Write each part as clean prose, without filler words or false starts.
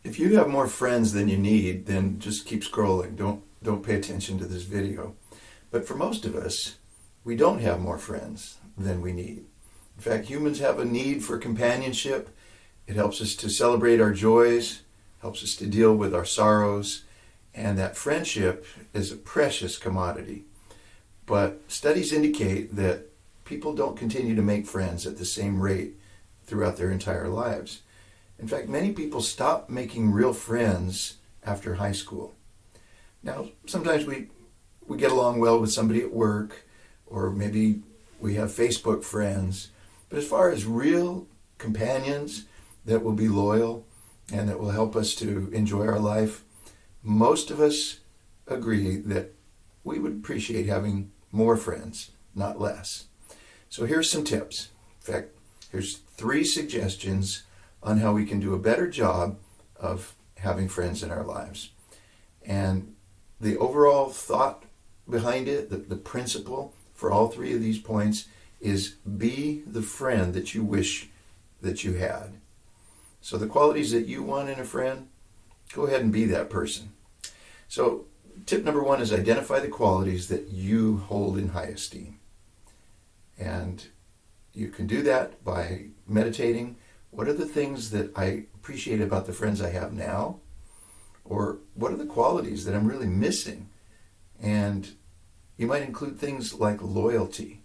If you have more friends than you need, then just keep scrolling. Don't pay attention to this video. But for most of us, we don't have more friends than we need. In fact, humans have a need for companionship. It helps us to celebrate our joys, helps us to deal with our sorrows, and that friendship is a precious commodity. But studies indicate that people don't continue to make friends at the same rate throughout their entire lives. In fact, many people stop making real friends after high school. Now, sometimes we get along well with somebody at work, or maybe we have Facebook friends. But as far as real companions that will be loyal and that will help us to enjoy our life, most of us agree that we would appreciate having more friends, not less. So here's some tips. In fact, here's 3 suggestions on how we can do a better job of having friends in our lives. And the overall thought behind it, the principle for all 3 of these points is be the friend that you wish that you had. So the qualities that you want in a friend, go ahead and be that person. So tip number 1 is identify the qualities that you hold in high esteem. And you can do that by meditating. What are the things that I appreciate about the friends I have now? Or what are the qualities that I'm really missing? And you might include things like loyalty,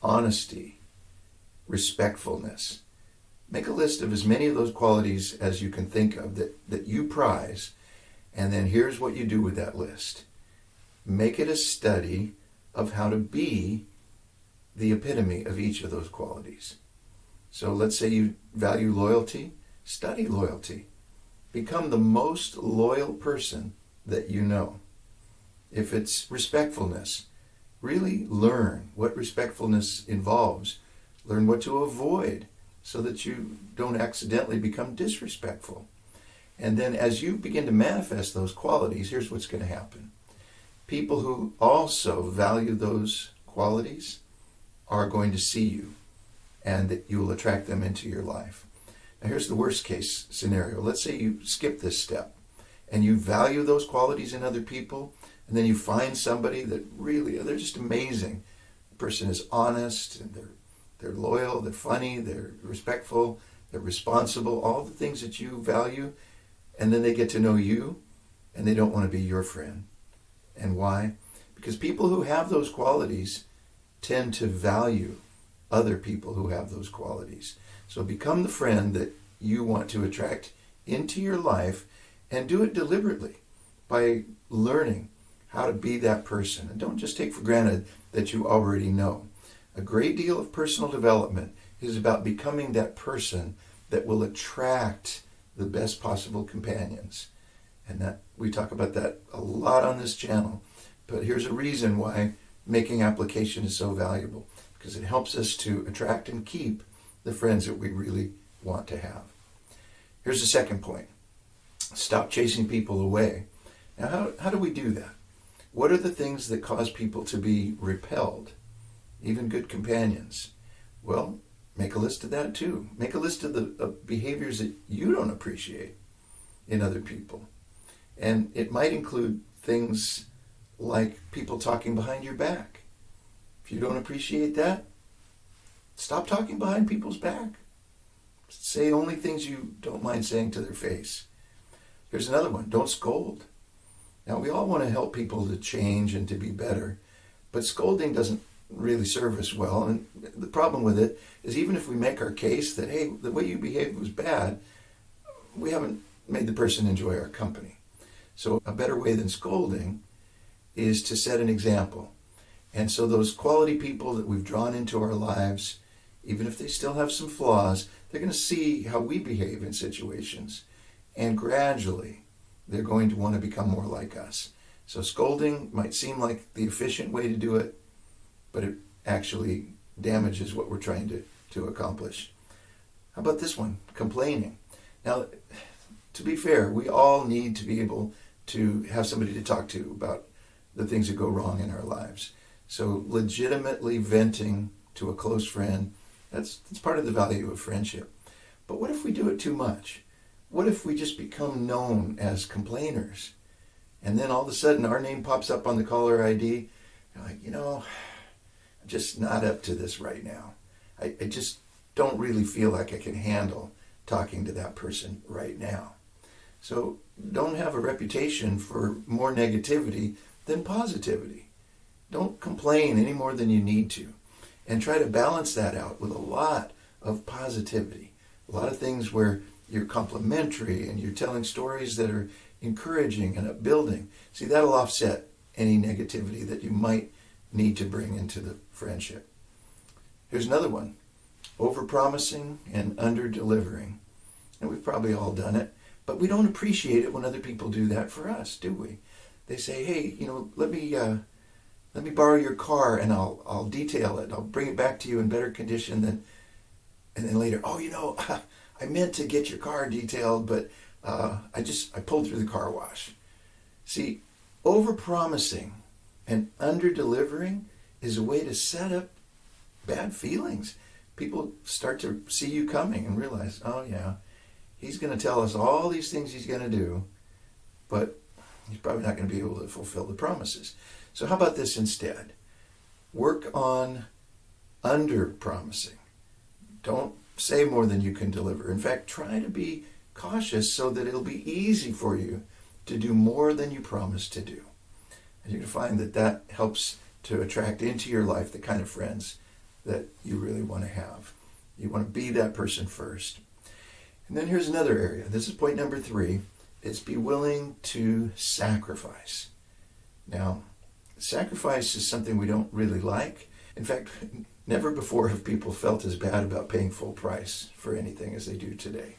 honesty, respectfulness. Make a list of as many of those qualities as you can think of that you prize. And then here's what you do with that list. Make it a study of how to be the epitome of each of those qualities. So let's say you value loyalty. Study loyalty. Become the most loyal person that you know. If it's respectfulness, really learn what respectfulness involves. Learn what to avoid so that you don't accidentally become disrespectful. And then as you begin to manifest those qualities, here's what's going to happen. People who also value those qualities are going to see you, and that you will attract them into your life. Now here's the worst case scenario. Let's say you skip this step and you value those qualities in other people, and then you find somebody that really, they're just amazing. The person is honest, and they're loyal, they're funny, they're respectful, they're responsible, all the things that you value, and then they get to know you, and they don't want to be your friend. And why? Because people who have those qualities tend to value other people who have those qualities. So become the friend that you want to attract into your life, and do it deliberately by learning how to be that person. And don't just take for granted that you already know. A great deal of personal development is about becoming that person that will attract the best possible companions. And that we talk about that a lot on this channel. But here's a reason why making application is so valuable, because it helps us to attract and keep the friends that we really want to have. Here's the second point. Stop chasing people away. Now, how do we do that? What are the things that cause people to be repelled, even good companions? Well, make a list of that too. Make a list of the behaviors that you don't appreciate in other people. And it might include things like people talking behind your back. If you don't appreciate that, stop talking behind people's back. Say only things you don't mind saying to their face. Here's another one. Don't scold. Now, we all want to help people to change and to be better, but scolding doesn't really serve us well. And the problem with it is, even if we make our case that, hey, the way you behaved was bad, we haven't made the person enjoy our company. So a better way than scolding is to set an example. And so those quality people that we've drawn into our lives, even if they still have some flaws, they're going to see how we behave in situations. And gradually, they're going to want to become more like us. So scolding might seem like the efficient way to do it, but it actually damages what we're trying to accomplish. How about this one? Complaining. Now, to be fair, we all need to be able to have somebody to talk to about the things that go wrong in our lives. So legitimately venting to a close friend, that's part of the value of friendship. But what if we do it too much? What if we just become known as complainers? And then all of a sudden our name pops up on the caller ID. You're like, I'm just not up to this right now. I just don't really feel like I can handle talking to that person right now. So don't have a reputation for more negativity than positivity. Don't complain any more than you need to. And try to balance that out with a lot of positivity. A lot of things where you're complimentary and you're telling stories that are encouraging and upbuilding. See, that'll offset any negativity that you might need to bring into the friendship. Here's another one. Over-promising and under-delivering. And we've probably all done it, but we don't appreciate it when other people do that for us, do we? They say, hey, let me borrow your car and I'll detail it. I'll bring it back to you in better condition than, and then later, I meant to get your car detailed, but I pulled through the car wash. See, over-promising and under-delivering is a way to set up bad feelings. People start to see you coming and realize, oh yeah, he's going to tell us all these things he's going to do, but he's probably not going to be able to fulfill the promises. So how about this instead? Work on under-promising. Don't say more than you can deliver. In fact, try to be cautious so that it'll be easy for you to do more than you promised to do. And you're going to find that helps to attract into your life the kind of friends that you really want to have. You want to be that person first. And then here's another area. This is point number 3. It's be willing to sacrifice. Now, sacrifice is something we don't really like. In fact, never before have people felt as bad about paying full price for anything as they do today.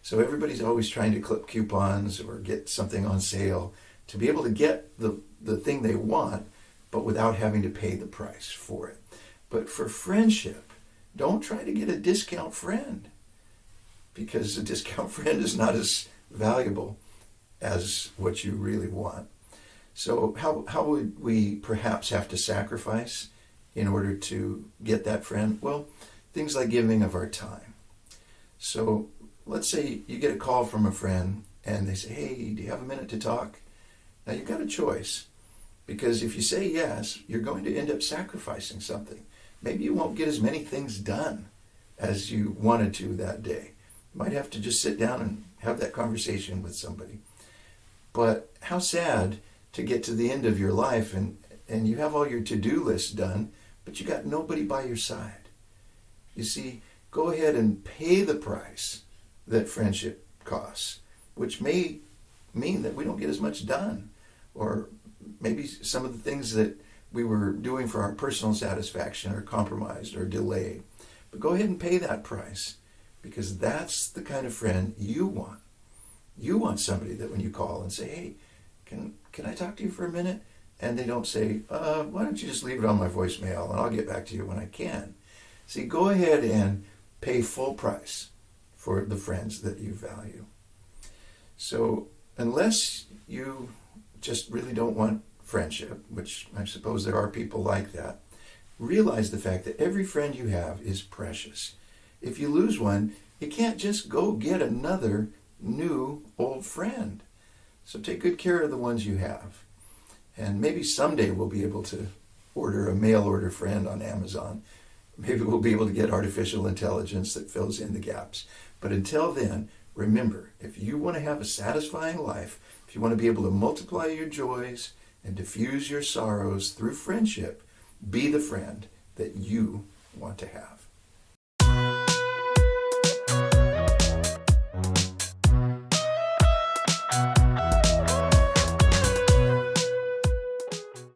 So everybody's always trying to clip coupons or get something on sale to be able to get the thing they want, but without having to pay the price for it. But for friendship, don't try to get a discount friend, because a discount friend is not as valuable as what you really want. So how would we perhaps have to sacrifice in order to get that friend? Well, things like giving of our time. So let's say you get a call from a friend and they say, hey, do you have a minute to talk? Now you've got a choice, because if you say yes, you're going to end up sacrificing something. Maybe you won't get as many things done as you wanted to that day. You might have to just sit down and have that conversation with somebody. But how sad to get to the end of your life and you have all your to-do list done, but you got nobody by your side. You see, go ahead and pay the price that friendship costs, which may mean that we don't get as much done, or maybe some of the things that we were doing for our personal satisfaction are compromised or delayed. But go ahead and pay that price, because that's the kind of friend you want. You want somebody that when you call and say, hey, can I talk to you for a minute? And they don't say, why don't you just leave it on my voicemail and I'll get back to you when I can. See, go ahead and pay full price for the friends that you value. So unless you just really don't want friendship, which I suppose there are people like that, realize the fact that every friend you have is precious. If you lose one, you can't just go get another new old friend. So take good care of the ones you have. And maybe someday we'll be able to order a mail order friend on Amazon. Maybe we'll be able to get artificial intelligence that fills in the gaps. But until then, remember, if you want to have a satisfying life, if you want to be able to multiply your joys and diffuse your sorrows through friendship, be the friend that you want to have.